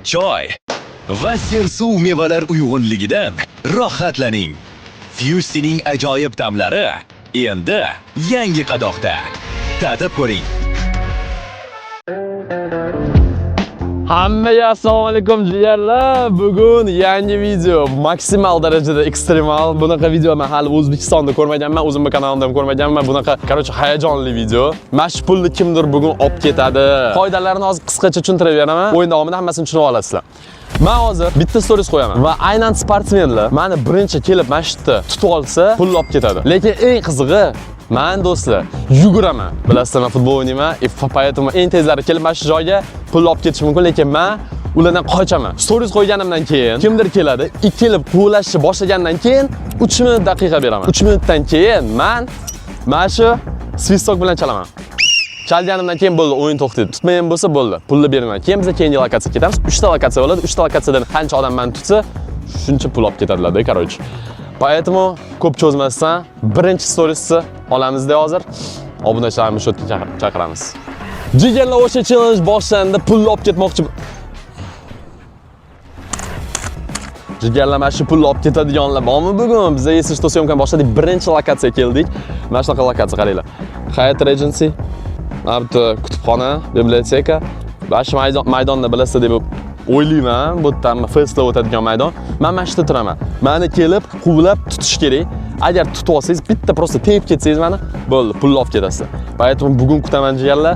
choy va sersuv mevalar uyg'unligidan rohatlaning. Fusy'ning ajoyib ta'mlari endi yangi qadoqda. Tatib ko'ring. Hammaga assalomu alaykum jigarlar. Bugun yangi video, maksimal darajada ekstremal. Bunaqa video men hali O'zbekistonda ko'rmaganman, o'zimning kanalimda ham ko'rmaganman. Bunaqa, qarochi, hayajonli video. Mana pulni kimdir bugun olib ketadi. Qoidalarini hozir qisqacha tushuntirib beraman. O'yin davomida hammasini tushunib olasizlar. Men hozir bitta stories qo'yaman va aynan sportsmenlar meni birinchi kelib mana shu yerda tutib olsa, pulni olib ketadi. Lekin eng qizig'i, men do'stlar yuguraman. Bilasizmi, futbol o'ynayman, поэтому eng tezlari kelib mana shu joyga pul olib ketish mumkin, lekin men ulardan qochaman. Stories qo'yganimdan keyin kimdir keladi, kelib quvlashni boshlagandan keyin 3 minut daqiqa beraman. 3 minutdan keyin men mana shu svistok bilan chalaman. Chalganimdan keyin bo'ldi, o'yin to'xtaydi. Tutmagan bo'lsa bo'ldi, pulni bermayman. Keyin biz keyingi lokatsiyaga ketamiz. 3 ta lokatsiya bo'ladi. 3 ta lokatsiyadan qancha odam meni tutsa, shuncha pul olib ketadilar-da, qarochi. Поэтому ko'p cho'zmasdan birinchi storiesni olamizda hozir. Obunachilarni shu yerga chaqiramiz. Jigarlar, o'sha challenge boshlandi, pulni olib ketmoqchi. Jigarlar, mana shu pulni olib ketadiganlar bormi bugun? Biz esa shu syomkani boshladik, birinchi lokatsiyaga keldik. Mana shunaqa lokatsiya qaranglar. Hyatt Regency, mana bu kutubxona, biblioteka. Mana shu maydonni bilasizlar deb o'ylayman. Bu yerda festival o'tadigan maydon. Men mana shu yerda turaman. Meni kelib quvlab tutish kerak. Agar tutib olsangiz, bitta prosta tepib ketsangiz meni, bo'ldi, pulni olib ketasizlar. Поэтому bugun kutaman jigarlar.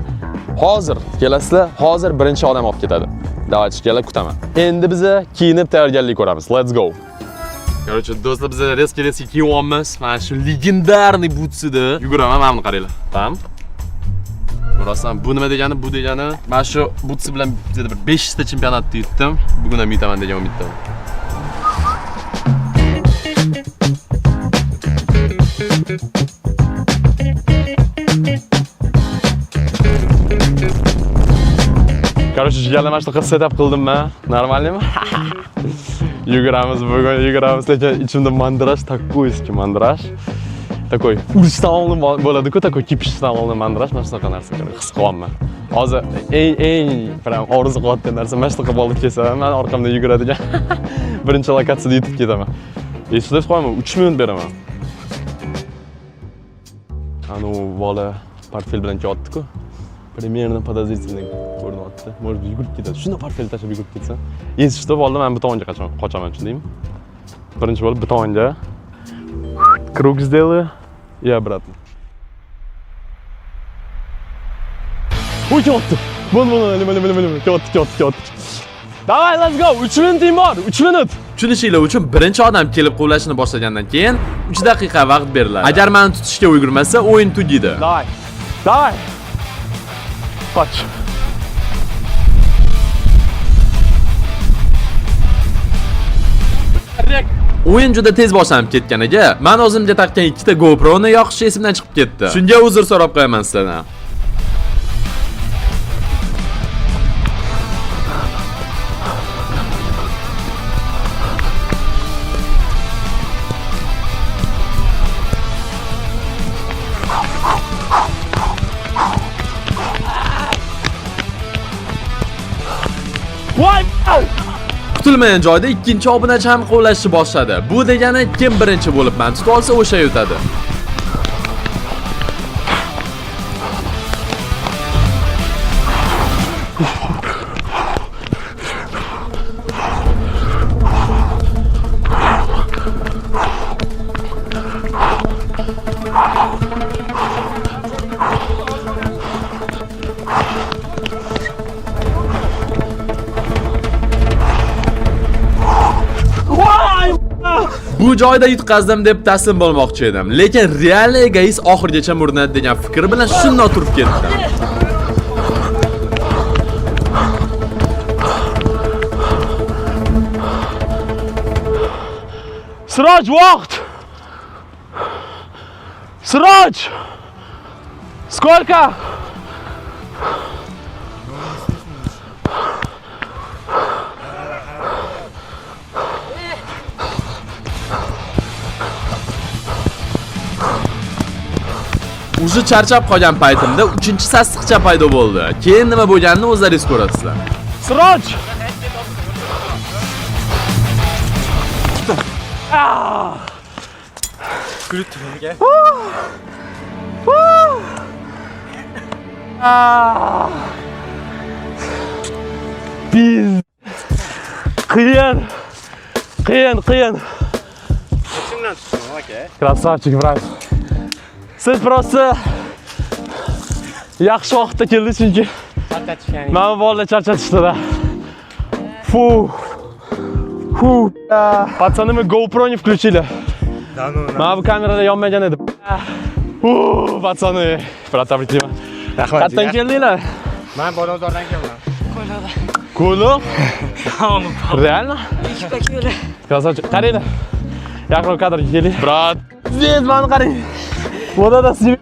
Hozir kelasizlar, hozir birinchi odam olib ketadi. Davaychi jigarlar, kutaman. Endi biz kiyinib tayyorgarlik ko'ramiz. Let's go. Короче, do'stlar, biz reski kiyyapmiz. Mana shu legendarniy butsida yuguraman, mana buni qaranglar. Tamam? Rostdan bu nima degani, bu degani, mana shu butsi bilan bir 5 ta chempionatni yutdim. Bugun ham yutaman degan umiddaman. Короче, jigarlar, mana shunaqa setup qildim men. Normalmi? Yuguramiz bugun, yuguramiz, lekin ichimda mandraj, такой mandraj. Такой urishdan oldin bo'ladi-ku, такой kipishdan oldin mandraj, mana shunaqa narsa his qilyapman. Hozir eng prям orzu qilayotgan narsa mana shunaqa bo'lib kelsa, men orqamda yuguradigan birinchi lokatsiyada yetib ketaman. Eslatib qo'yaman, 3 minut beraman. Anu bola portfel bilan ketdi-ku. Примерно подозрительно ko'rinyapti. Может yugurib ketadi. Shunda portfel tashlab yugurib ketsa. Eshitib oldim, men bu tomonga qochaman, tushundingmi? Birinchi bo'lib bu tomonga kruг сделаю и обратно. Uy, ketdi. Ketdi. Davay, let's go. 3 minuting bor. 3 minut. Tushunishinglar uchun birinchi odam kelib quvlashni boshlagandan keyin 3 daqiqa vaqt beriladi. Agar meni tutishga ulgurmasa, o'yin tugaydi. Davay. Qoch. O'yin juda tez boshlanib ketganiga, men o'zimga taqqan 2 ta GoPro'ni yoqish esimdan chiqib ketdi. Shunga uzr so'rab qo'yaman sizlardan. Kutilmagan joyda ikkinchi obunachi ham quvlashni boshladi. Bu degani kim birinchi bo'lib meni tutib olsa, o'sha yutadi. Bu joyda yutqazdim deb taslim bo'lmoqchi edim, lekin real egoist oxirgacha murinadi degan fikr bilan shunday turib ketdim. Siroj, vaqt. Siroj. Сколько? Уже charchab qolgan paytimda 3-chi sassiqcha paydo bo'ldi. Keyin nima bo'lganini o'zlaringiz ko'rasizlar. Siroj! Kulib turgan ekan. Biz qiyin. Kimdan tutding aka? Krasavchik, brat. Siz просто yaxshi vaqtda keldingiz chunki Tarqatishganing. mana bu bolalar charchatishdi-da. Фу. Пацаны, мы GoPro не включили. Да ну. Mana bu kamerada yonmagan edi. Пацаны, brат, tabriklayman. Rahmat. Qayerdan keldinglar? Men Bolozordan keldim. Ko'liq? Реально? Krasavchik, qaranglar. Yaqinroq kadrga keling. Brat, siz meni qarang. Вот это себе.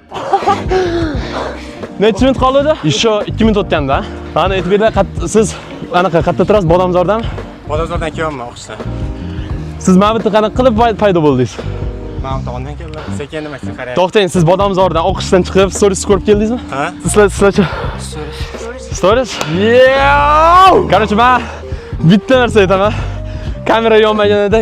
Necha minut qoldi? Еще 2 minut o'tganda. Mana aytib beringlar, siz anaqa qayerda turasiz? Bodomzordan? Bolozordan kelyapman o'qishdan. Siz mana bu yerda qanaqa qilib paydo bo'ldingiz? Men tomondan keldim. Sekin nima qilib qarang. To'xtang, siz Bodomzordan o'qishdan chiqib, stories ko'rib keldingizmi? Ha? Sizlar Stories? Yeah! Короче, men bitta narsa aytaman. Kamera yonmaganida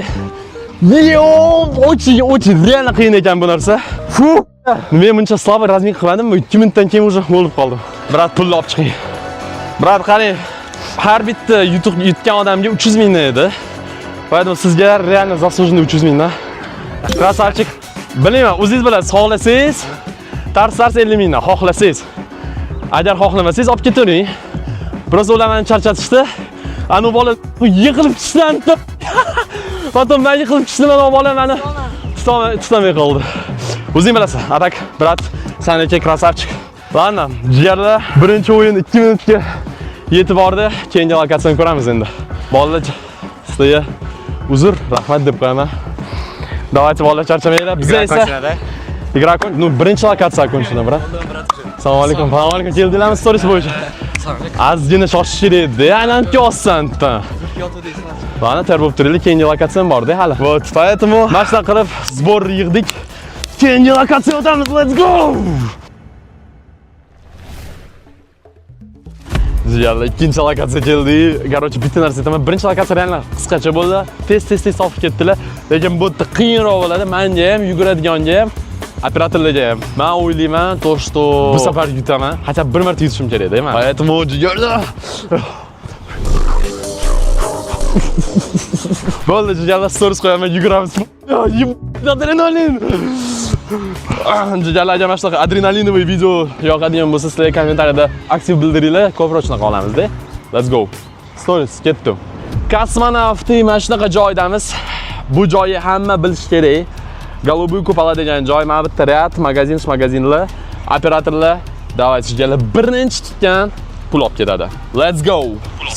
очень реально qiyin ekan bu narsa. Fu! Men buncha slabo razmik qilmadim, 2 minutdan keyin уже bo'lib qoldim. Brat, pulni olib chiqing. Brat, qarang. Har bitta yutgan odamga 300 ming edi. Поэтому sizga реально заслуженный 300 ming da. Krasavchik. Bilmayman, o'zingiz bilasiz, xohlasangiz tars 50 mingdan, xohlasangiz. Agar xohlamasangiz olib ketavering. Biroz ular meni charchatishdi. Ana bola yiqilib tushdi. Потом men yiqilib tushdim, ana bola meni tutamay qoldi. O'zing bilasan, atak, brat, sen aka krasavchik. Ладно, jigarlar, birinchi o'yin 2 minutga yetib bordi. Keyingi lokatsiyani ko'ramiz endi. Bolalar, sizlarga uzr, rahmat deb qo'yaman. Давайте, bolalar, charchamanglar. Biz esa игра кончена. Ну, birinchi lokatsiya konchida, brat. Assalomu alaykum. Assalomu alaykum. Keldinglarmi stories bo'yicha? Ozgina shoshish kerak edi. Aylanib olsanda. Mana tayyor bo'lib turinglar, keyingi lokatsiya borda hali. Вот, поэтому mana shunday qilib sbor yig'dik. Keyingi lokatsiyaga o'tamiz. Let's go! Ziyoda, ikkinchi lokatsiya keldi. Короче, bitta narsa aytaman. Birinchi lokatsiya realni qisqacha bo'ldi. Tez solib ketdilar. Lekin bu yerda qiyinroq bo'ladi. Menga ham, yuguradiganga ham, operatorlarga ham. Men o'ylayman, to что bu safar yutaman. Хотя bir marta yutishim kerak-da, men. Поэтому jigarlar. Bo'ldi, jigarlar, stories qo'yaman, yuguramiz. Adrenalin. Jigarlar, agar mana shunaqa adrenalinli video yoqadigan bo'lsa, sizlar kommentariyada aktiv bildiringlar, ko'proq shunaqa olamiz-da. Let's go. Stories ketdim. Kosmonavti mana shunaqa joydamiz. Bu joyni hamma bilish kerak. Голубой kupala degan joy, mana bitta rad, magazinlar, operatorlar, давайте jigarlar, birinchi tutgan pul olib ketadi. Let's go.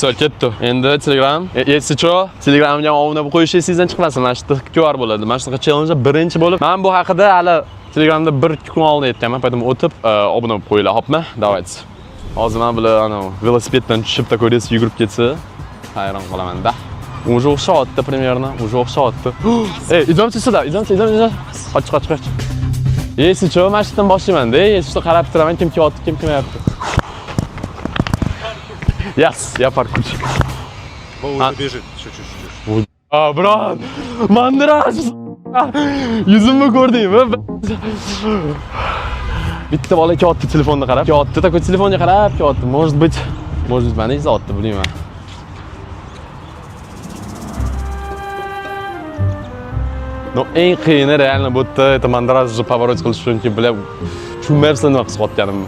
So, ketdi. Endi Telegram, если что, Telegramga obuna bo'lib qo'yishingiz sizdan chiqmasin. Mana shu QR bo'ladi. Mana shunaqa challenge birinchi bo'lib. Men bu haqida hali Telegramda 1-2 kun oldin aytganman. Поэтому o'tib obuna bo'lib qo'yinglar, hopmi? Давайте. Hozir men bular ana velosipeddan tushib такой rels yugurib ketsa, hayron qolaman-da. Уже o'xshayapti примерно, уже o'xshayapti. Ey, idamchi sida, idamchi. Qoch. Если что, mana shundan boshlayman-da. Если что, qarab turaman, kim kelyapti, kim kelmayapti. Yes, я паркурщик. Bu bежит чуть-чуть. Брат, mandraj. Yuzimni ko'rdingmi? Bitta bola kelyapti telefonni qarab. Kelyapti, такой telefonga qarab kelyapti. Может быть, mani izotdi, bilmayman. No, eng qiyini realni bu yerda это mandraj поворот qilish uchun bilib, tushunmayapsan nima qilib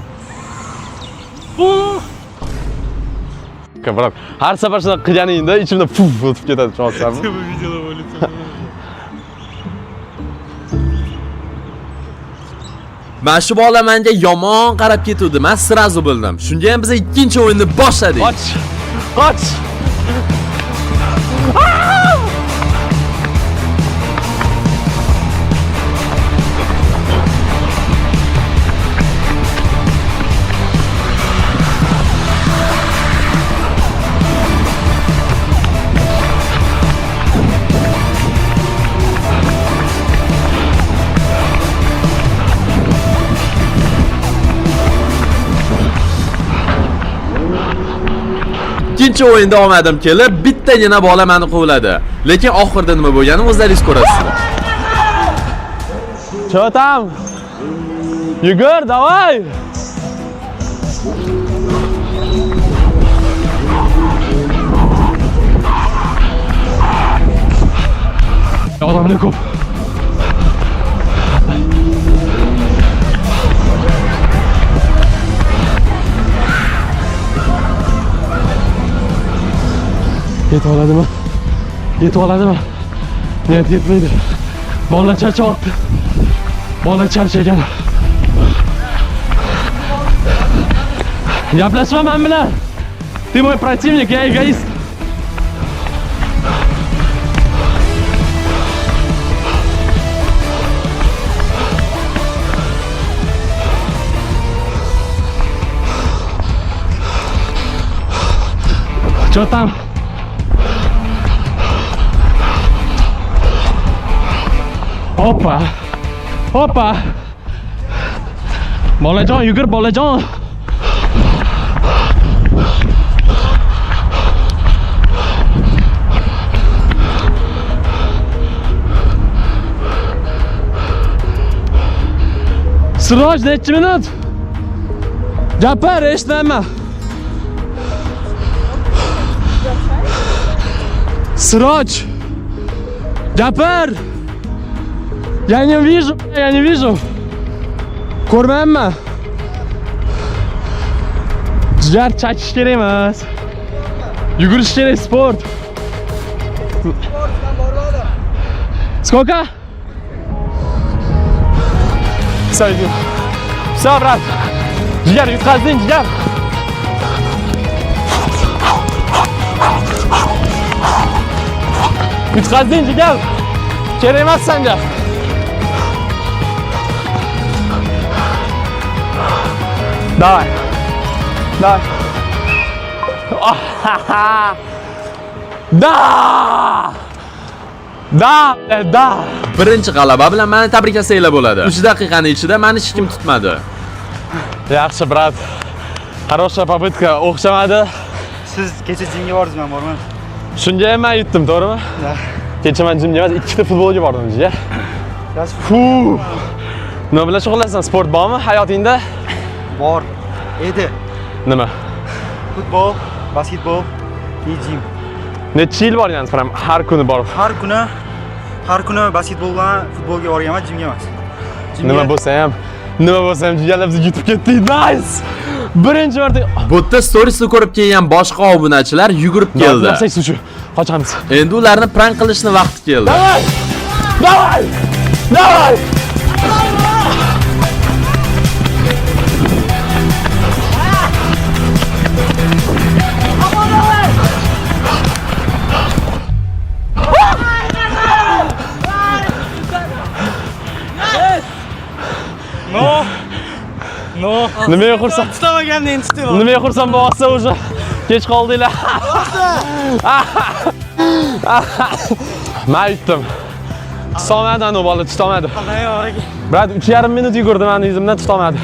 Brat, har safar shuni qilganingda ichimda puf o'tib ketadi, tushunasizmi? Bu videolar bo'lsa. Mana shu bola menga yomon qarab ketdi. Men sirazu bildim. Shunga ham biz ikkinchi o'yinni boshladik. Qoch. Ikkinchi o'yinda omadim kelib, bittagina bola meni quvladi. Lekin oxirida nima bo'lganini o'zlaringiz ko'rasizlar. Чё там? Yugur, давай! Odamlar ko'p. Yetib oladimi? Yetib oladimi? Niyat yetmaydi. Bolalar charchyapti. Bolalar charchagan. Gaplashmayman bilan. Ты мой противник, я эгоист. Что там? Опа! Опа! Bolajon, yugur, bolajon! Siroj, necha minut? Gapir, eshitaman. Siroj! Gapir! Я не вижу. Ko'rmayapman. Jigar chakish kerak emas. Yugurish kerak, sport. Сколько? Все, брат. Jigar, yutqazding, jigar. Yutqazding, jigar. Kerak emas senga. Давай. Давай. Da! Da! Birinchi g'alaba bilan meni tabriklasanglar bo'ladi. 3 daqiqaning ichida meni hech kim tutmadi. Yaxshi, brat. Хорошая попытка. O'xshamadi. Siz kecha jimga bordingizmi, bormi? Shunga ham men yutdim, to'g'rimi? Da. Kecha men jimga emas, 2 ta futbolga bordim, jiya. Fu! Nima bilan shug'ullanasan? Sport bormi hayotingda? Bor edi. Nima? Futbol, basketbol, jim. Necha yil borgansiz, ham har kuni borib? Har kuni basketbol bilan futbolga borganman, jimga emas. Nima bo'lsa ham jigarlar bizni yutib ketdik. Nice! Birinchi marta bu yerda storiesni ko'rib kelgan boshqa obunachilar yugurib keldi. Qochamiz. Endi ularni prank qilishni vaqti keldi. Давай! No. Nimaga xursand? Tutamaganni endi tutib. Nimaga xursand bo'lsa o'sha kech qoldinglar. Men yutdim. Tutolmadi anu bola, tutolmadi. Brat 3,5 minut yugurdi meni yuzimdan, tutolmadi.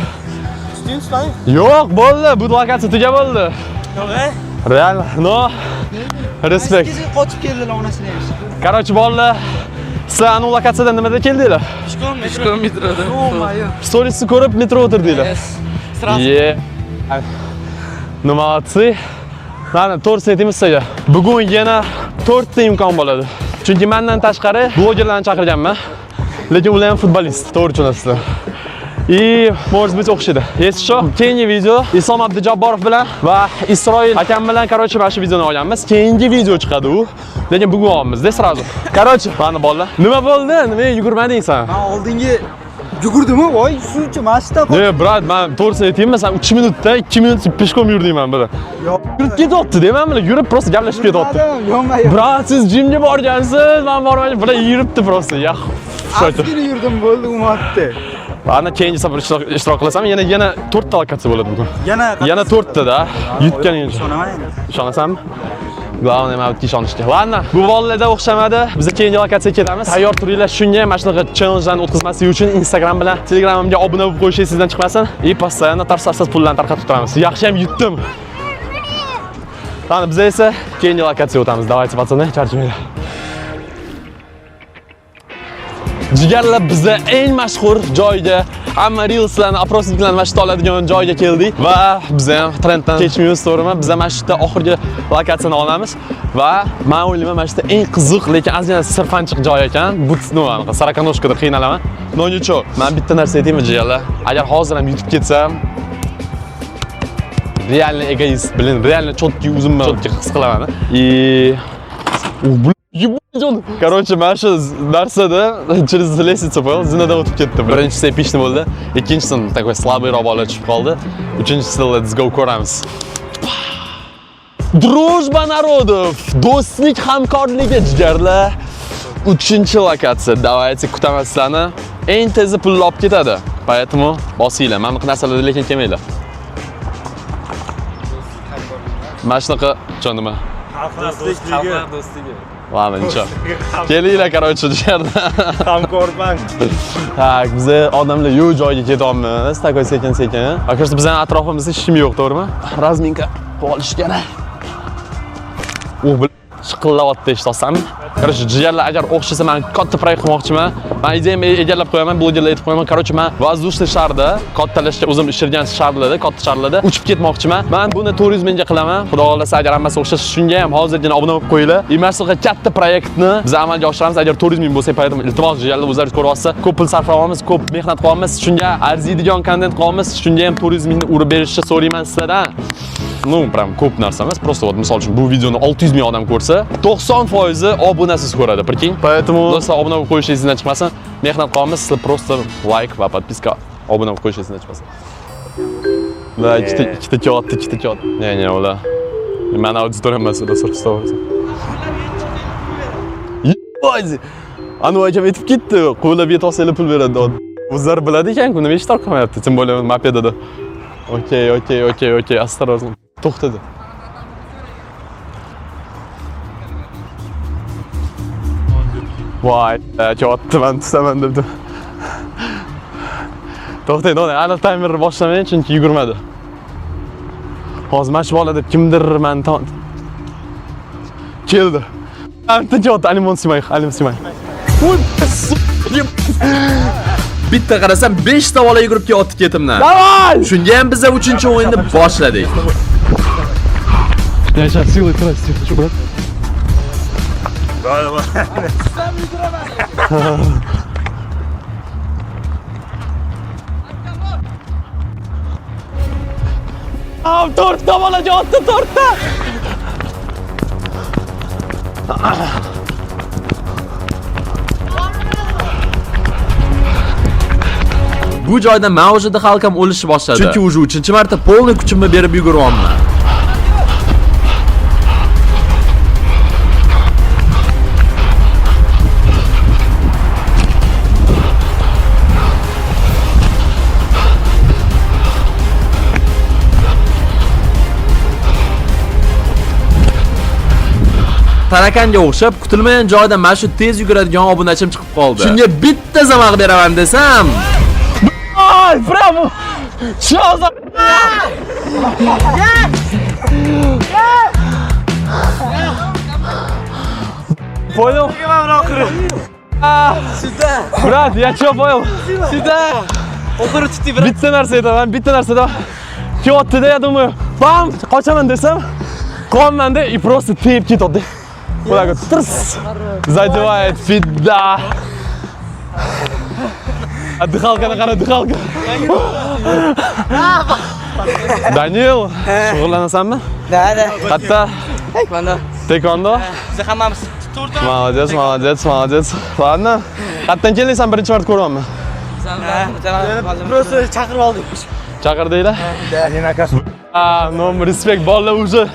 Tutay. Yo'q, bo'ldi. Bu lokatsiya tuga bo'ldi. Yo'q. Real, no. Respekt. Qochib keldilar onasini emish. Короче, bolalar, siz anu lokatsiyadan nimada keldinglar? 3 kilometrdan. Storiesni ko'rib metro o'tirdinglar. Ye. Молодцы. Mana to'g'risini aytaymi sizga. Bugun yana 4 ta imkon bo'ladi. Chunki mendan tashqari blogerlarni chaqirganman. Lekin ular ham futbolist, to'g'ri tushunasizlar. Может быть, o'xshaydi. Если что, keyingi video Islom Abdujabborov bilan va Isroil akam bilan короче mana shu videoni olganmiz. Keyingi video chiqadi u. Lekin bugun olamiz-da sразу. Короче, mana bolalar. Nima bo'ldi? Nimaga yugurmading sen? Men oldingi yugurdimmi? Voy, shuncha mashina qoldi. Ne, brat, men to'g'risini aytaymi, sen 3 minutda 2 minut peshkom yurding men buni. Yo'q. Yurib ketyapti, deyman buni. Yurib просто gaplashib ketyapti. Yo'q. Brat, siz jimga borgansiz, men bormadim. Bular yuribdi просто. Ya. Azgina yurdim, bo'ldi, umatdi. Ana keyingi safar ishtirok qilasam, yana 4 ta lokatsiya bo'ladi bugun. Yana 4 ta da. Yutganing uchun. Ishonaman endi. Ishonasanmi? Glavoy mavtga ishonishga. Ладно, bu bolalarda o'xshamadi. Biz keyingi lokatsiyaga ketamiz. Tayyor turinglar, shunga mana shunaqa challenge-larni o'tkazmaslik uchun Instagram bilan Telegramimga obuna bo'lib qo'yishingiz sizdan chiqmasin. Постоянно tarsatsiz pullarni tarqatib turamiz. Yaxshi ham yutdim. Qani biz esa keyingi lokatsiyaga o'tamiz. Давайте, пацаны, charchamaylar. Jigarlar biza eng mashhur joyga, hamma reelslarni, aprosniklarni mana shu oladigan joyga keldik va biz ham trenddan kechmaymiz, to'g'rimi? Biz ham mana shu yerda oxirgi lokatsiyani olamiz va men o'ylayman mana shu yerda eng qiziq, lekin ozgina sirpanchiq joy ekan. Bu anaqa Sarakanovkada qiynalaman. No nicho, men bitta narsa aytaymi jigarlar? Agar hozir ham yutib ketsam, realniy egoist, bilin, realniy cho'tki o'zimni cho'tki his qilaman. Короче, mana shu narsada через лестницу понял, zinadan o'tib ketdi. Birinchisi epishni bo'ldi, ikkinchisi такой слабый bola tushib qoldi. Uchinchisi let's go ko'ramiz. Дружба народов, do'stlik, hamkorligi jigarlar. 3-lokatsiya. Давайте kutaman sizlarni. Eng tezi pulni olib ketadi. Поэтому bosinglar. Mana bunaqa narsalarda lekin kelmanglar. Mana shunaqa nima? Xalqlar do'stligi. Ладно, ничего. Kelinglar, короче, jigarlar. Hamkorman. Tak, biz odamlar yo'q joyga ketyapmiz. Takoy sekin-sekin. Akirsa bizning atrofimizda hech kim yo'q, to'g'rimi? Razminka olish kerak. Shiqillayapti, eshitasanmi? Короче, jigarlar, agar o'xshasa men katta proyekt qilmoqchiman. Men ideyamni egallab qo'yaman, blogerlarga aytib qo'yaman. Короче, men воздушный sharda, kattalashga o'zim ishirgan sharlarda, katta sharlarda uchib ketmoqchiman. Men buni turizmga qilaman. Xudo xolasa, agar hammasi o'xshasa, shunga ham hozirgina obuna bo'lib qo'yinglar. Imasiga katta proyektni biz amalga oshiramiz. Agar turizm bo'lsa, поэтому iltimos jigarlar, o'zlaringiz ko'ryapsiz. Ko'p pul sarflayapmiz, ko'p mehnat qilyapmiz. Shunga arziydigan kontent qilyapmiz. Shunga ham turizmni urib berishni so'rayman sizlardan. Ну, прям ko'p narsa emas. Просто вот misol uchun bu videoni 600 ming odam ko'rsa, 90% obunasiz ko'radi, прикинь. Поэтому do'stlar, obuna bo'lib qo'yishingiz esdan chiqmasin. Mehnat qilamiz, sizlar просто like va подписка, obuna bo'lib qo'yishingiz esdan chiqmasin. Da, ikkita kağıt. Ne, ular. Men auditoriyam emas, ular surxtovursa. Yo'q. Anu akam aytib ketdi, qo'ylab yetolsanglar pul beradi. O'zlari biladi ekan-ku, nima ish tarqamayapti. Tim bo'lib mopedada. Okey, осторожно. To'xtadi. Voy, chotdi, men tusaman debdim. To'xtang, aniq timerni boshlamang, chunki yugurmadi. Hozir mana shu bola deb kimdir men keldi. Tinchotdi, alimon simay. Bitta qarasam 5 ta bola yugurib ketdi ketimdan. Davay! Shunga ham biz 3-o'yinni boshladik. Я сейчас силой трасти хочу, брат. Давай. To'rtta bola jotdi, to'rtta. Bu joyda men o'zida xalqam o'lishni boshladi. Chunki o'zi 3-marta polniy kuchimni berib yuguryapman. Tarakanga o'xshab kutilmagan joyda mana shu tez yuguradigan obunachim chiqib qoldi. Shunga bitta zamoq beraman desam, Ay, bravo! Чёза! Понял? Sida. Брат, я чё понял? Sida. Oxiri tutdi, brat. Bitta narsa aytaman. Kelyapti-da, я думаю, bam, qochaman desam, qolmanda и просто tep ketadi. Вот так вот. Задевает фида. Дыхалканы qara, дыхалка. Daniel, shug'ullanasanmi? Da. Qayerda? Taekwondo? Biz hammamiz to'rtta. Молодец. Ладно. Qayerdan keldingsan, birinchi marta ko'ryapman. Просто chaqirib oldik. Chaqirdinglar? Senin akasi. No, respekt, bolalar уже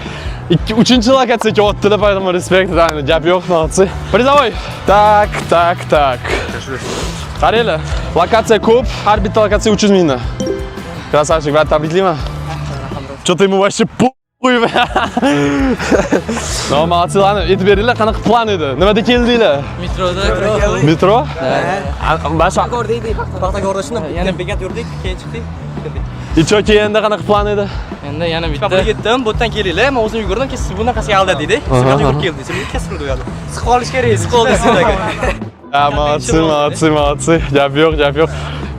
3-chi lokatsiya kelyapti-da, поэтому respekt, gap yo'q, молодцы. Призовой. Так. Qaranglar, lokatsiya ko'p, har bitta lokatsiya 300 mingdan. Красавчик, va tabriklayman. Что-то ему вообще похуй. No, молодцы, ладно, aytib beringlar, qanaqa plan edi? Nimada keldinglar? Metro? Basha. Ko'rdik, paxtakorda yana bekat yurdik, keyin chiqdik. Ichoki endi qanaqa plan edi? Endi yana bitta ketdim, bu yerdan kelinglar, men o'zim yugurdim, keyin siz bunaqasiga aldadingda. Siz yugurib keldingiz, siz kesib qo'yadi. Siqib olish kerak, siqib oldingiz. Молодцы. Gap yo'q.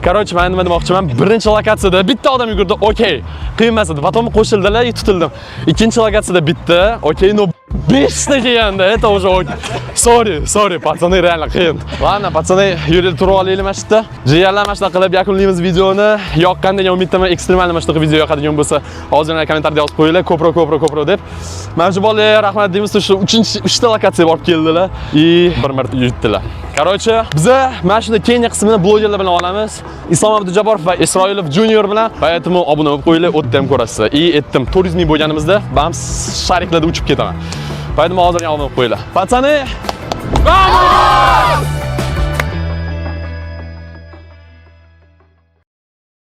Короче, men nima demoqchiman? Birinchi lokatsiyada bitta odam yugurdi. Okey. Qiyin emas edi. Потом qo'shildilar, tutildim. Ikkinchi lokatsiyada bitta. Okey, no 5 ta kelganda, это уже Sorry, пацаны, реально qiyin. Ладно, пацаны, yurib turib olaylik mana shu yerda. Jigarlar mana shunaqa qilib yakunlaymiz videoni. Yoqqan degan umiddaman, ekstremal mana shunaqa video yoqadigan bo'lsa, hozirgina kommentariyada yozib qo'yinglar, ko'proq deb. Mana shu bolalarga rahmat deymiz, shu 3ta lokatsiyaga borib keldilar и bir marta yutdilar. Короче, biza mana shunda keyingi qismini blogerlar bilan olamiz. Islom Abdujaborov va Isroilov Junior bilan. Поэтому obuna bo'lib qo'yinglar, o'tda ham ko'rasiz. И aytdim, 400 ming bo'lganimizda, bam shariklarda uchib ketaman. Поэтому hozirga obuna bo'lib qo'yinglar. Пацаны, vamos!